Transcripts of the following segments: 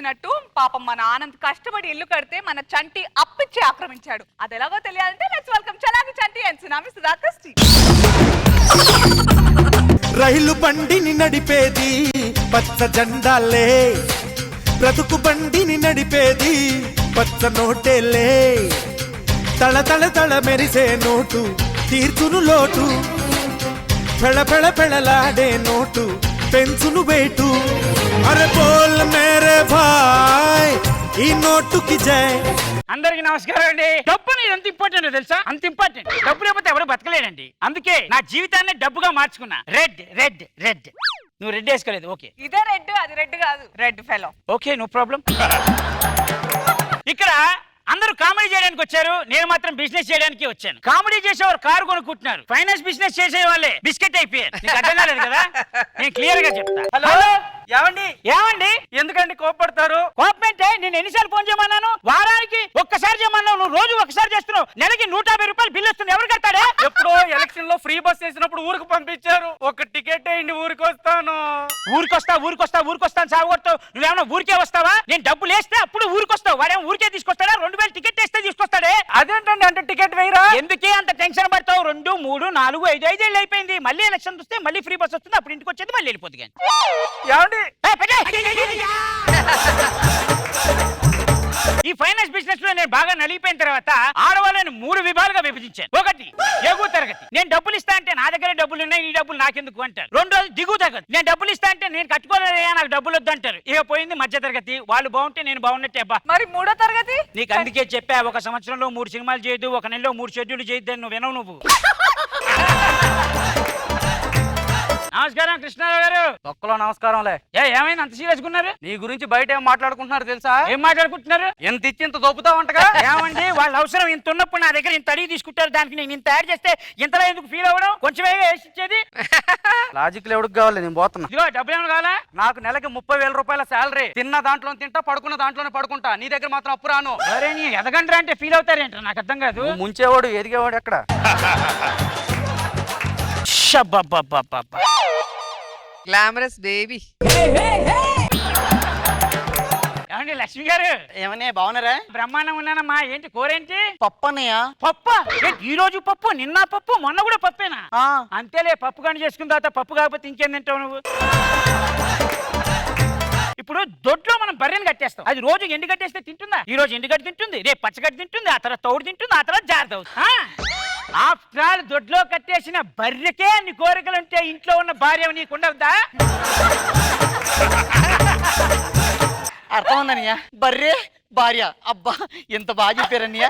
వచ్చినట్టు పాపం మన ఆనంద్ కష్టపడి ఇల్లు కడితే మన చంటి అప్పిచ్చి ఆక్రమించాడు. అది ఎలాగో తెలియాలంటే let's welcome Chalaki Chanti and tsunami Sudhakar Sri. Rail బండిని నడిపేది పచ్చ జెండాలే, బ్రతుకు బండిని నడిపేది పచ్చ నోటేలే. తళ తళ తళ మెరిసే నోటు తీర్చును లోటు, పెళ పెళ పెళలాడే నోటు పెంచును వేటు. అరే బోల్ మేరే భాయ్ ఈ నోటుకి జై. అందరికి నమస్కారం అండి. డబ్బు అనేది ఎంత ఇంపార్టెంట్ తెలుసా? అంత ఇంపార్టెంట్. డబ్బు లేకపోతే ఎవరు బతకలేడండి. అందుకే నా జీవితాన్ని డబ్బుగా మార్చుకున్నా. Red red red. నువ్వు రెడ్ వేసుకోలేదు, ఓకే. ఇదే రెడ్, అది రెడ్ కాదు, red fellow. Okay, no problem. ఇక్కడ అందరూ కామెడీ చేయడానికి వచ్చారు, నేను మాత్రం బిజినెస్ చేయడానికి వచ్చాను. కామెడీ చేసేవారు కారు కొనుక్కుంటున్నారు, ఫైనాన్స్ బిజినెస్ చేసే వాళ్ళే బిస్కెట్ అయిపోయారు. నీకు అర్థం కాలేదు కదా? నేను క్లియర్ గా చెప్తా. హలో ఏమండి ఏమండి ఎందుకండి కోపడతారు? కోపం అంటే నేను ఎన్నిసార్లు ఫోన్ చేయమన్నాను? వారానికి ఒక్కసారి చేయమన్నావు, నువ్వు రోజు ఒకసారి చేస్తున్నావు. నెలకి 150 రూపాయలు బిల్లు వస్తుంది, ఎవరు కట్టాడే? ఎప్పుడో ఎలక్షన్ లో ఫ్రీ బస్ చేసినప్పుడు ఊరికి పంపించారు. ఒక టికెట్ వేయండి ఊరికి వస్తాను. ఊరికొస్తాను సాగుకొడతావు. నువ్వేమన్నా ఊరికే వస్తావా? నేను డబ్బులు వేస్తే అప్పుడు ఊరికొస్తావు. వాడేమో ఊరికే తీసుకొస్తాడా? 2000 టికెట్ వేస్తే తీసుకొస్తాడే. అదేంటండి అంటే టికెట్ వేయరా? ఎందుకే అంత టెన్షన్ పడతావు? 2, 3, 4, 5 ఐదేళ్ళు అయిపోయింది. మళ్ళీ ఎలక్షన్ వస్తే మళ్ళీ ఫ్రీ బస్ వస్తుంది, అప్పుడు ఇంటికి వచ్చేది మళ్ళీ వెళ్ళిపోతుంది. కానీ ఏమండి ఈ ఫైనాన్స్ బిజినెస్ లో నేను బాగా నలిగిపోయిన తర్వాత ఆడవాళ్ళని 3 విభాగాలుగా విభజించాను. ఒకటి ఎగువ తరగతి, నేను డబ్బులు ఇస్తా అంటే నా దగ్గర డబ్బులు ఉన్నాయి, ఈ డబ్బులు నాకెందుకు అంటారు. రెండోది దిగువ తరగతి, నేను డబ్బులు ఇస్తా అంటే నేను కట్టుకోలేదయ్యా నాకు డబ్బులు వద్దు అంటారు. ఇక పోయింది మధ్య తరగతి, వాళ్ళు బాగుంటే నేను బాగున్నట్టే. అబ్బా మరి మూడో తరగతి? నీకు అందుకే చెప్పా, ఒక సంవత్సరంలో 3 సినిమాలు చేయొద్దు, ఒక నెలలో 3 షెడ్యూల్ చేయొద్దని. నువ్వు వినవు. నువ్వు నమస్కారం కృష్ణారావు గారు. ఒక్కలో నమస్కారంలే. ఏమైంది అంత సీరియస్ ఉన్నారు? నీ గురించి బయట ఏం మాట్లాడుకుంటున్నారు తెలుసా? ఏం మాట్లాడుకుంటున్నారు? ఎంత ఇచ్చి ఇంత దొప్పుతావంటగా? ఏమండి వాళ్ళ అవసరం ఇంత ఉన్నప్పుడు నా దగ్గర ఇంత అడిగి తీసుకుంటారు, దానికి నేను ఇంత యాడ్ చేస్తే ఇంతలో ఎందుకు ఫీల్ అవ్వడం? కొంచెం వేసి ఇచ్చేది. లాజిక్ ఎవరికి కావాలి? నేను పోతున్నా. ఇదిగో డబ్బులు ఏమైనా కావాలా? నాకు నెలకి 30,000 రూపాయల శాలరీ. తిన్న దాంట్లో తింటా, పడుకున్న దాంట్లోనే పడుకుంటా. నీ దగ్గర మాత్రం అప్పు రాను. సరే నీ ఎదగండ్రా అంటే ఫీల్ అవుతారేంట, నాకు అర్థం కాదు. ముంచేవాడు ఎదిగేవాడు ఎక్కడ? Glamorous baby. ఏమండి లక్ష్మి గారు? ఏమన్నా బాగున్నారా? బ్రహ్మాండం ఉన్నానమ్మా. ఏంటి కూరేంటి? పప్పన్నయ్యా. పప్ప? ఈ రోజు పప్పు, నిన్న పప్పు, మొన్న కూడా పప్పేనా? అంతేలే, పప్పు కానీ చేసుకున్న తర్వాత పప్పు కాకపోతే ఇంకేం తింటావు నువ్వు? ఇప్పుడు దొడ్లో మనం బర్రెని కట్టేస్తాం, అది రోజు ఎండు కట్టేస్తే తింటుందా? ఈ రోజు ఎండుగడ్డి తింటుంది, రేపు పచ్చగడ్డి తింటుంది, ఆ తర్వాత తౌడు తింటుంది, ఆ తర్వాత జాగ్రత్త అవుతుంది. ఆఫ్టర్ ఆల్ దొడ్లో కట్టేసిన బర్రెకే అన్ని కోరికలు ఉంటే ఇంట్లో ఉన్న భార్య నీకుండవుదా? అర్థం ఉందన్నయ్య. బర్రే భార్య, అబ్బా ఎంత బాగా చెప్పారన్నయ్య.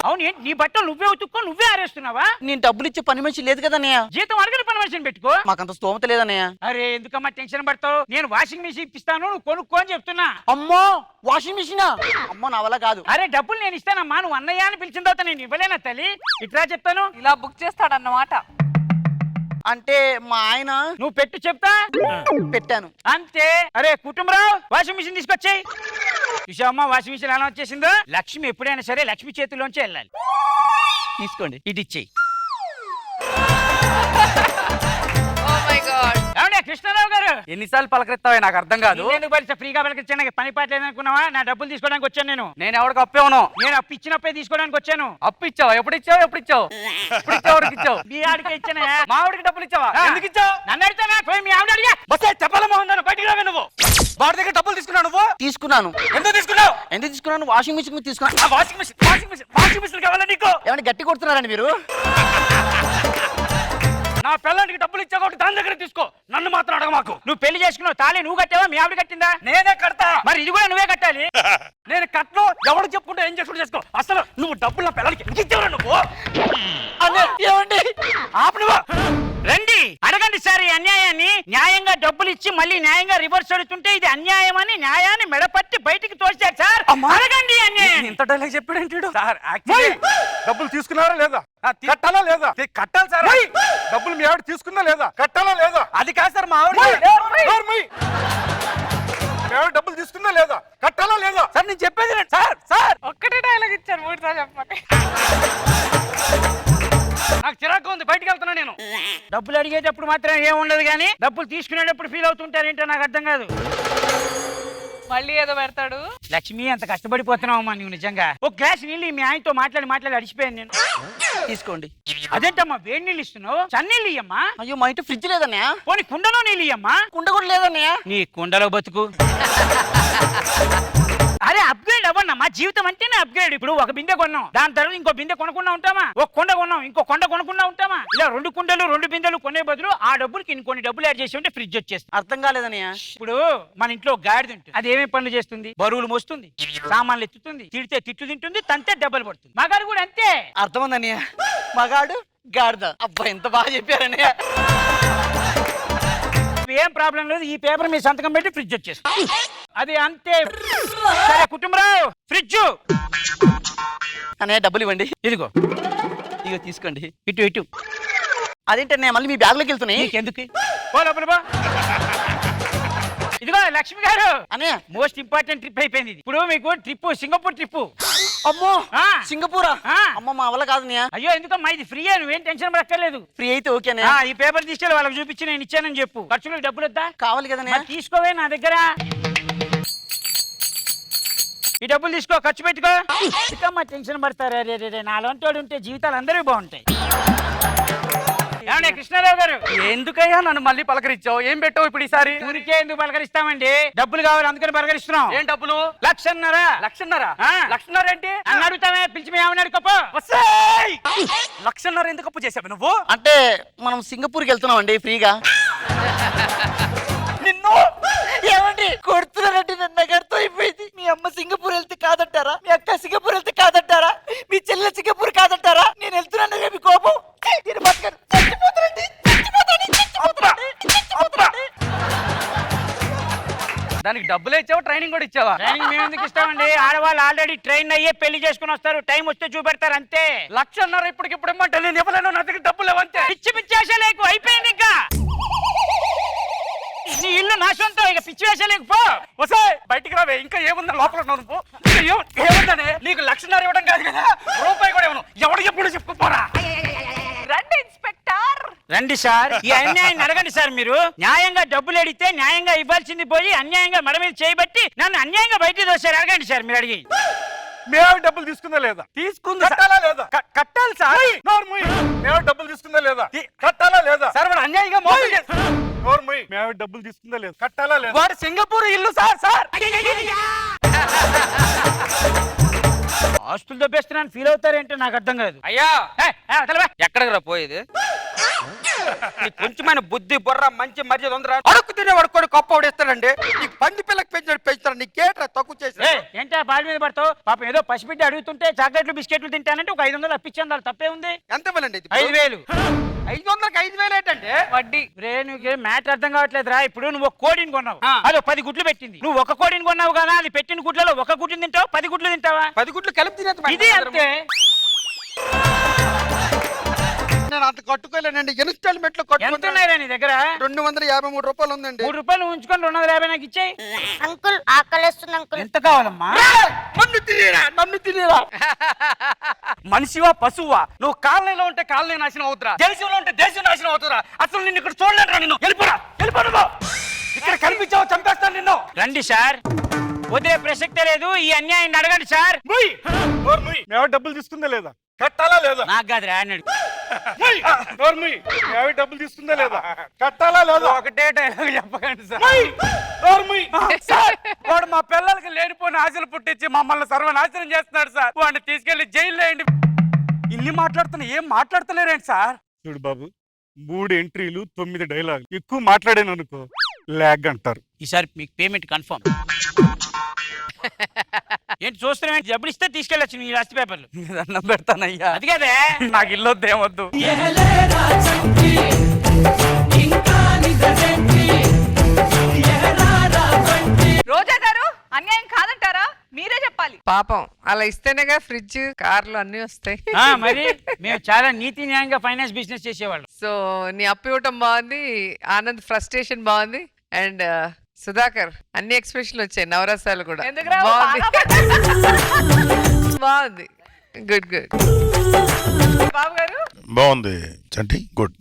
అవును, ఏంటి నీ బట్టలు నువ్వే ఉతుక్కో నువ్వే ఆరేస్తున్నావా? నేను డబ్బులు ఇచ్చే పని మనిషి లేదు కదన్నయ్య. జీతం అడగని పని మనిషిని పెట్టుకో. మాకంత స్తోమత లేదన్నయ్య. అరే ఎందుకమ్మా టెన్షన్ పడతావు? నేను వాషింగ్ మిషన్ ఇప్పిస్తాను, నువ్వు కొనుక్కో అని చెప్తున్నా. అమ్మో వాషింగ్ మిషనా? అమ్మో నా వల్ల కాదు. అరే డబ్బులు నేను ఇస్తానమ్మా, నువ్వు అన్నయ్య అని పిలిచిన తర్వాత నేను ఇవ్వలేనా తల్లి? ఇట్లా చెప్తాను. ఇలా బుక్ చేస్తాడన్నమాట. అంటే మా ఆయన. నువ్వు పెట్టు చెప్తా. పెట్టాను అంతే. అరే కుటుంబరావు వాషింగ్ మిషన్ తీసుకొచ్చాయి. చూసావమ్మా వాషింగ్ మిషన్ ఎలా వచ్చేసిందో? లక్ష్మి ఎప్పుడైనా సరే లక్ష్మి చేతిలోంచి వెళ్ళాలి. తీసుకోండి, ఇది ఇచ్చేయి. ఏమండి కృష్ణారావు గారు? ఎన్నిసార్లు పలకరిస్తావే నాకు అర్థం కాదు. నేను పరిస్థితి ఫ్రీగా పలకరించాను, పని పాట లేదనుకున్నావా? నా డబ్బులు తీసుకోవడానికి వచ్చాను నేను. నేను ఎవరికి అప్పేవను? నేను అప్పు ఇచ్చినప్పుడే తీసుకోవడానికి వచ్చాను. అప్పు ఇచ్చావా? ఎప్పుడు ఇచ్చావు? ఎప్పుడు ఇచ్చావు? ఎప్పుడు ఇచ్చావు? ఎవరికి ఇచ్చావు? మీ ఆడికే ఇచ్చానా? మా ఆవిడికి డబ్బులు ఇచ్చావా? ఎందుకు ఇచ్చావు? నన్ను అడిగితే పోయి మీ ఆవిడ అడిగా. బస్సు చెప్పాలమ్మా ఉందా? బయటికి రావే నువ్వు. వాడి దగ్గర డబ్బులు తీసుకున్నావు నువ్వు? తీసుకున్నాను. ఎందుకు తీసుకున్నావు? ఎందుకు తీసుకున్నాను? వాషింగ్ మిషన్ తీసుకున్నాను. వాషింగ్ మిషన్ కావాలా నీకు? ఏమైనా గట్టి కొడుతున్నారండి మీరు? నా పిల్లానికి డబ్బులు ఇచ్చా కాబట్టి దాని దగ్గర తీసుకో, నన్ను మాత్రం అడగ మాకు. నువ్వు పెళ్లి చేసుకున్నావు, తాళి నువ్వు కట్టావా మీ ఆవిడ కట్టిందా? నేనే కడతా. మరి ఇది కూడా నువ్వే కట్టాలి. నేను కట్టను, ఎవడు చెప్పుకుంటే ఏం చేసుకుంటూ చేసుకో. అసలు నువ్వు డబ్బులు నా పిల్లలకి ఎందుకు ఇచ్చావురా నువ్వు? ఏమండి ఆపనువా? రండి అడగండి సార్ ఈ అన్యాయాన్ని. న్యాయంగా డబ్బులు ఇచ్చి మళ్ళీ న్యాయంగా రివర్స్ అడుగుతుంటే ఇది అన్యాయం అని న్యాయాన్ని మెడపట్టి బయటికి తోశారు సార్. అడగండి అన్యాయం. ఇంత డైలాగ్ చెప్పాడేంటి సార్? డబ్బులు తీసుకున్నారా లేదా? కట్టాలా లేదా? కట్టాలి సార్. డబ్బులు మీ ఆవిడ తీసుకుందా లేదా? కట్టాలా లేదా? అది కాదు సార్, మా ఆవిడ డబ్బులు తీసుకుందా లేదా? కట్టాలా లేదా? సార్ నేను చెప్పేది సార్. సార్ ఒక్కటే డైలాగ్ ఇచ్చారు, 3 సార్లు చెప్పండి. నాకు చిరాకు ఉంది, బయటికి వెళ్తున్నా నేను. డబ్బులు అడిగేటప్పుడు మాత్రం ఏం ఉండదు కానీ డబ్బులు తీసుకునేటప్పుడు ఫీల్ అవుతుంటారేంటో నాకు అర్థం కాదు. మళ్ళీ ఏదో పెడతాడు. లక్ష్మి, అంత కష్టపడిపోతున్నావమ్మా నువ్వు నిజంగా. ఒక గ్లాస్ నీళ్ళు మీ ఆయనతో మాట్లాడి అడిచిపోయాను నేను. తీసుకోండి. అదేంటమ్మా వేడి నీళ్ళు ఇస్తున్నావు? చన్నీళ్ళు ఇయ్యమ్మా. అయ్యో మా ఇంటి ఫ్రిడ్జ్ లేదన్నయ్య. పోనీ కుండలో నీళ్ళు ఇయ్యమ్మా. కుండ కూడా లేదన్నయ్య. నీ కుండలో బతుకు. అరే అప్గ్రేడ్ అవ్వన్నమ్మా, జీవితం అంటేనే అప్గ్రేడ్. ఇప్పుడు ఒక బిందె కొన్నాం, దాని తర్వాత ఇంకో బిందె కొనకుండా ఉంటామా? ఒక కొండ కొన్నాం, ఇంకో కొండ కొనకుండా ఉంటామా? ఇలా 2 కుండలు 2 బిందెలు కొనే బదులు ఆ డబ్బులకి ఇంకొన్ని డబ్బులు యాడ్ చేసి ఉంటే ఫ్రిడ్జ్ వచ్చేస్తుంది. అర్థం కాలేదన్నయ్య. ఇప్పుడు మన ఇంట్లో గాడిద ఉంటుంది, అది ఏమేమి పనులు చేస్తుంది? బరువులు మోస్తుంది, సామాన్లు ఎత్తుతుంది, తిడితే తిట్లు తింటుంది, తంతే దెబ్బలు పడుతుంది. మగాడు కూడా అంతే. అర్థమైందన్నయ్య. మగాడు గాడిద. అబ్బా ఎంత బాగా చెప్పారన్నయ్య. ఏం ప్రాబ్లం లేదు, ఈ పేపర్ మీ సంతకం పెట్టి ఫ్రిడ్జ్ వచ్చేస్తుంది. అది అంతే. సరే కుటుంబరావు, ఫ్రిడ్జ్ అన్నయ్య డబ్బులు ఇవ్వండి. ఇదిగో. ఇగో తీసుకోండి. ఇటు అదేంటన్నయ్య మళ్ళీ మీ బ్యాగ్ లోకి వెళ్తున్నాయి. ఎందుకు? పో లోపల పో. ఇదిగో లక్ష్మి గారు, అన్నయ్య మోస్ట్ ఇంపార్టెంట్ ట్రిప్ అయిపోయింది ఇది. ఇప్పుడు మీకు ట్రిప్ సింగపూర్ ట్రిప్. అమ్మో ఆ. సింగపూరా? ఆ. అమ్మ మా వల్ల కాదన్నయ్య. అయ్యో ఎందుకమ్మా, ఇది ఫ్రీ, నువ్వేం టెన్షన్ పడక్కర్లేదు. ఫ్రీ అయితే ఓకేనా? ఈ పేపర్ తీసుకెళ్ళి వాళ్ళకి చూపించి నేను ఇచ్చానని చెప్పు. ఖర్చులకు డబ్బులు వద్దా? కావాలి కదన్నయ్య. మరి తీసుకోవే నా దగ్గర. ఈ డబ్బులు తీసుకో, ఖర్చు పెట్టుకో. ఎందుకమ్మా టెన్షన్ పడతారా? రే నాలంటోడు ఉంటే జీవితాలు అందరూ బాగుంటాయి. ఏమన్నా కృష్ణారావు గారు, ఎందుకయ్యా నన్ను మళ్ళీ పలకరించావు? ఏం పెట్టావు ఇప్పుడు ఈసారి? ఊరికే ఎందుకు పలకరిస్తామండి? డబ్బులు కావాలి అందుకని పలకరిస్తున్నాం. ఏం డబ్బులు? 1,00,000. 1,00,000? ఆ. 1,00,000 ఏంటి? అన్న అడుగుతామే, పిలిచి మీ ఏమని అడుకోపో. 1,00,000 ఎందుకు అప్పు చేసావు నువ్వు? అంటే మనం సింగపూర్కి వెళ్తున్నాం అండి ఫ్రీగా. నిన్ను ఏమండి కొడుతున్నారంటే నన్ను నగడుతూ అయిపోయింది. మీ అమ్మ సింగపూర్ వెళ్తే కాదంటారా? మీ అక్క సింగపూర్ వెళ్తే కాదంటారా? మీ చెల్లె సింగపూర్ కాదంటారా? నేను వెళ్తున్నాను రేపు కోపం. నేను బతకను. చచ్చిపోతానండి. దానికి డబ్బులు ఇచ్చావా, ట్రైనింగ్ కూడా ఇచ్చావా? ట్రైనింగ్ మేము ఎందుకు ఇస్తామండి? ఆడవాళ్ళు ఆల్రెడీ ట్రైన్ అయ్యే పెళ్లి చేసుకుని వస్తారు, టైం వస్తే చూపెడతారు అంతే. 1,00,000 ఇప్పటికిప్పుడు ఇమ్మంటే నేను ఇవ్వలేను. నా దగ్గర డబ్బులు లేవంతే. పిచ్చి పిచ్చి వేషాలేకు, అయిపోయింది ఇంకా. నీ ఇల్లు నా సొంతం, ఇక పిచ్చి వేషాలేకు పో. వసే బయటికి రావే. ఇంకా ఏముందా లోపల నువ్వు? ఏముందనే? నీకు 1,00,000 ఇవ్వడం కాదు కదా, రూపాయి కూడా ఇవ్వను. ఎవడు ఎప్పుడు చెప్పుకోరా? రండి ఇన్స్పెక్టర్. రండి సార్, ఈ అన్యాయాన్ని అడగండి సార్. మీరు న్యాయంగా డబ్బులు అడిగితే న్యాయంగా ఇవ్వాల్సింది పోయి అన్యాయంగా మన మీద చేయబట్టి నన్ను అన్యాయంగా బయటికి దోశారు. అడగండి సార్, మీరు అడిగి. మేము డబ్బులు తీసుకుందా లేదా? తీసుకుంది కట్టాలా లేదా? కట్టాలి సార్. మేము డబ్బులు తీసుకుందా లేదా? కట్టాలా లేదా? సార్ వాడు అన్యాయంగా మోసం చేస్తాడు. మేము డబ్బులు తీసుకుందా లేదా? కట్టాలా లేదా? వాడు సింగపూర్ ఇల్లు సార్. సార్ ఆస్తులు దొబ్బేస్తున్నాను ఫీల్ అవుతారేంటో నాకు అర్థం కాదు. అయ్యా తెలవా ఎక్కడికి రా పోయేది? కొంచెమైన బుద్ధి బుర్ర మంచి మర్యాద ఉందిరా. అడుక్కు తినే వాడుకోడు కప్పు ఆవిడేస్తాడండి. నీకు పంది పిల్లకి పెంచుతాడు. నీకేట్రా తక్కువ చేసి? ఏంటా బాడీ మీద పడతావు? పాపం ఏదో పసిబిడ్డ అడుగుతుంటే చాక్లెట్లు బిస్కెట్లు తింటానంటే ఒక 500 అప్పించాను, దాని తప్పే ఉంది. ఎంత ఇవ్వాలండి? 5,000. 500కి 5,000 ఏంటంటే వడ్డీ. నువ్వు మ్యాటర్ అర్థం కావట్లేదురా. ఇప్పుడు నువ్వు ఒక కోడిని కొన్నావు, అది 10 గుడ్లు పెట్టింది. నువ్వు ఒక కోడిని కొన్నావు కదా, అది పెట్టిన గుడ్లలో ఒక గుడ్లు తింటావు, 10 గుడ్లు తింటావా? 10 గుడ్లు కలిపి తినేది. ఇది అంతే. నేను అంత కట్టుకోలేనండి. ఇన్స్టాల్మెంట్ లో ఎంత ఉన్నాయిరా నీ దగ్గర? 253 రూపాయలు ఉందండి. 3 రూపాయలు ఉంచుకొని 250 నాకు ఇచ్చేయి. అంకుల్ ఆకలేస్తుంది అంకుల్. ఎంత కావాలమ్మా? నన్ను తినేరా మనిషివా పశువా? నువ్వు కాలనీలో ఉంటే కాలనీ నాశనం అవుతురా, దేశంలో ఉంటే దేశం నాశనం అవుతురా. అసలు నిన్ను ఇక్కడ చూడలేదురా. నిన్ను వెళ్ళిపోరా. ఇక్కడ కనిపించావు చంపేస్తాను నిన్ను. రండి సార్, వదిలే ప్రసక్తే లేదు. ఈ అన్యాయాన్ని అడగండి సార్. మేము డబ్బులు తీసుకుందా లేదా? కట్టాలా లేదా? నాకు కాదురా అన్నాడు. మేము డబ్బులు తీసుకుందా లేదా? కట్టాలా లేదా? ఒకటే డైలాగ్ చెప్పకండి సార్. వాడు మా పిల్లలకి లేనిపోయిన ఆశలు పుట్టించి మమ్మల్ని సర్వనాశనం చేస్తున్నాడు సార్. వాడిని తీసుకెళ్లి జైల్లో వేయండి. ఇన్ని మాట్లాడుతున్నా ఏం మాట్లాడతలేరేంటి సార్? చూడు బాబు, 3 ఎంట్రీలు 9 డైలాగ్. ఎక్కువ మాట్లాడాను అనుకో లాగ్ అంటారు. ఈసారి మీకు పేమెంట్ కన్ఫర్మ్. ఏంటి చూస్తున్నా? డబ్బులు ఇస్తే తీసుకెళ్ళచ్చు నీ రాసి పేపర్లు. అన్నం పెడతానయ్యా. అది కదే, నాకు ఇల్లు వద్దు ఏమొద్దు. రోజా గారు, అన్యాయం కాదంటారా? మీరే చెప్పాలి. పాపం అలా ఇస్తేనేగా ఫ్రిడ్జ్, కార్లు అన్ని వస్తాయి. మరి మేము చాలా నీతి న్యాయంగా ఫైనాన్స్ బిజినెస్ చేసేవాళ్ళం. సో నీ అప్పు ఇవ్వటం బాగుంది, ఆనంద్ ఫ్రస్ట్రేషన్ బాగుంది, అండ్ సుధాకర్ అన్ని ఎక్స్ప్రెషన్లు వచ్చాయి, నవరసాలు కూడా ఎందుకురా? బాగుంది. బాగా పడ్డా. బాగుంది. Good good. బాబు గారు బాగుంది చంటి గుడ్